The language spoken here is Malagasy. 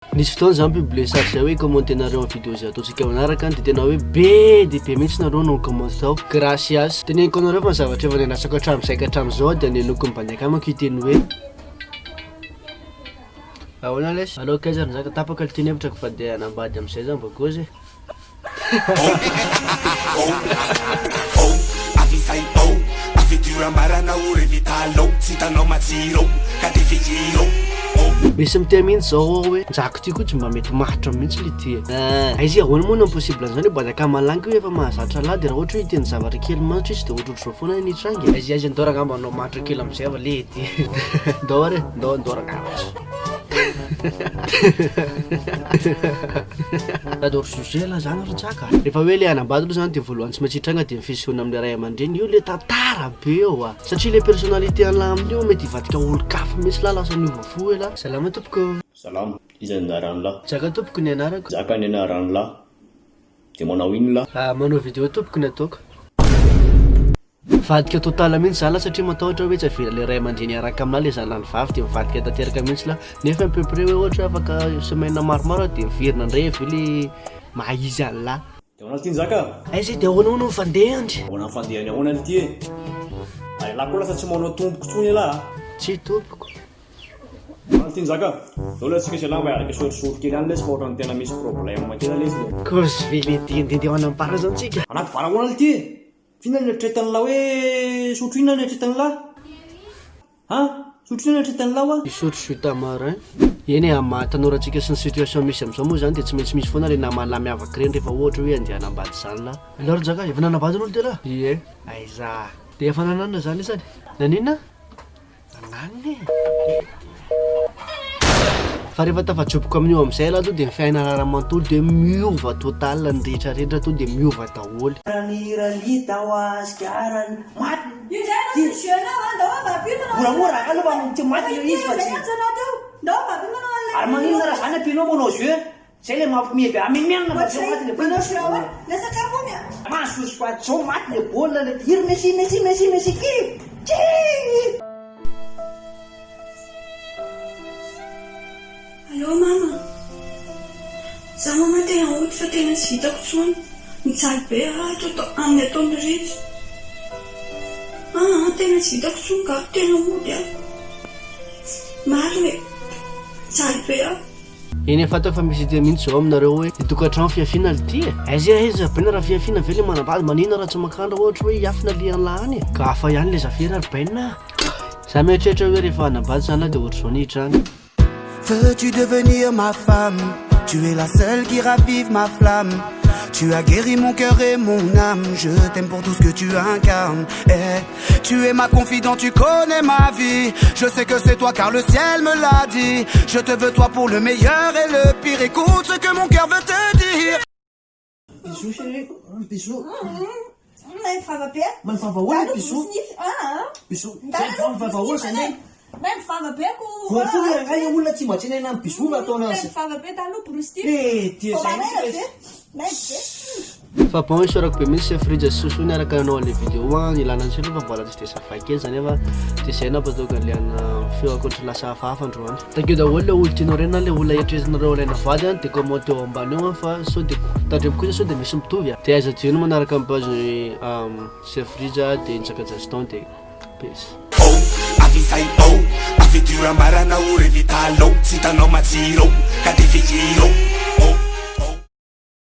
Nisy fotoana zany publier sary zay hoe commenter nareo vidéo zay ataontsika manaraka dia tena hoe be dia be mihitsy nareo no commenter tao. Gracias. Teneniko anareo fa zavatra efa nianasako hatramin'izay ka hatramin'izao dia nenoko mibandaka amako iteny hoe ahoana lesy allo 15 heures zaka tapaka le teny hevitra fa dia anambady amin'izay zany bagozy misy miteny mihitsy zao hoe njako ty koa tsy mba mety mahatra mihitsy le ty izy ahoana moa no impossible an'izany hoe badaka malanky hoe efa mahazatra lahy dia raha ohatra hoe iteny zavatra kely manitra izy dia ohatrohatr'izao foana nitrangy izy aizy andao rangamba anao mahatra kely amin'izay ava le ty ndao are ndao rangamba adoro sujet la zany rotsaka rehefa hoe le anambady aloha zany dia voalohany tsy maintsy hitranga dia mifisioana amin'ny ray aman-dreny io le tantara be eo a satria le personnalité an'lahy amin'io mety hivadika olo-kafa mihitsy lahy lasa niova fo ela salama tompoko salama izy andarano lahy zaka tompoko ny anarako zaka ny anarano lahy dia manao ino lahy manao vidéo tompoko ny ataoko vadika totala mihitsy zala satria matahotra hoe tsy avela le ray aman-dreny araka aminahy le zalany vavy dia mivadika tanteraka mihitsy lahy nefa peu près hoe ohatra afaka semaine maromaro dia miverina indray avy le mahizy an'lahy dia ahoana ty ny zaka aizy dia ahoana no mifandehany ahoana mifandehany ahoana ny ty e ay lahy koa lasa tsy manao tompoko tsony lahy tsy tompoko ahoana ty ny zaka zao la tsika zay lahy mba araka sorisoro kely any lesy fa ohatrany tena misy problème kely lesy cause vele dendendehoana mipara zany tsika anaty vara ahoana ty e fihinana ny eritreretany lahy hoe sotro inona ny eritreretany lahy sotro inona ny eritreretany lahy wa isotro suta marin eny amatanorantsika sy ny situation misy amin'izao moa zany dia tsy maintsy misy foana le namalahy miavaka reny rehefa ohatra hoe andeha hanambady zany lahy alaro jaka efa nanambady n'olo dia lahy ie aiza dia efa nananina zany izany naninona nananina fa rehefa tafadropoko amin'io amin'izay lahy to dia mifiaina raramantolo dia miova total ny rehetrarehetra to dia miova daholo moramora aloha ty maty io izy fa tsy ary maninona raha zany ampianao manao jeu zay le mampimeby amemianina mba tsy maty le baolina mahasosoaty zao maty le baolina le iry messi Allô mama, za mama tena ohatry fa tena tsy vitako tsony mijaly be raha amin'ny ataony rehetra tena tsy vitako tsony ka tena mody maro hoe mijaly be eny efa atao fa misy dia mihitsy zao aminareo hoe tokantrano fiafiana le ty aizy aiza baina raha fiafiana ve le manambady manina raha tsy makandra ohatra hoe hiafina lian'lahy any ka afa ihany le zafira ary baina za mieritreritra hoe rehefa hanambady zany lahy dia ohatra zao nihitrany. Veux-tu devenir ma femme? Tu es la seule qui ravive ma flamme. Tu as guéri mon cœur et mon âme. Je t'aime pour tout ce que tu incarnes. Tu es ma confidente, tu connais ma vie. Je sais que c'est toi car le ciel me l'a dit. Je te veux toi pour le meilleur et le pire. Écoute ce que mon cœur veut te dire. Bisous chérie, bisous. Mifavahoana bisou. Bisous. Mifavahoana zany. Mifavabeko. Voafoly raha olona tsy mba tsy naina amin'ny bisou ataona azy. Mifababe taloha brosty. Dia fa bon isorako be mihitsy frija sy sosony araka anao le vidéo ilana ny selo fa vola tsy dia safakely zany efa dia zay na batao galiana feo akoatra lasa hafahafa androany takeo daholo le olo tianao reny na le olona eritreretinareo ilaina vady any dia commenté eo ambany eo fa sao dia tandremo kosa sao dia misy mitovy dia aiza jeno manaraka amin'ny page chef frija dia intsaka jaston dia peace. Avisai avy tura marana ore vitalao tsy hitanao matsiro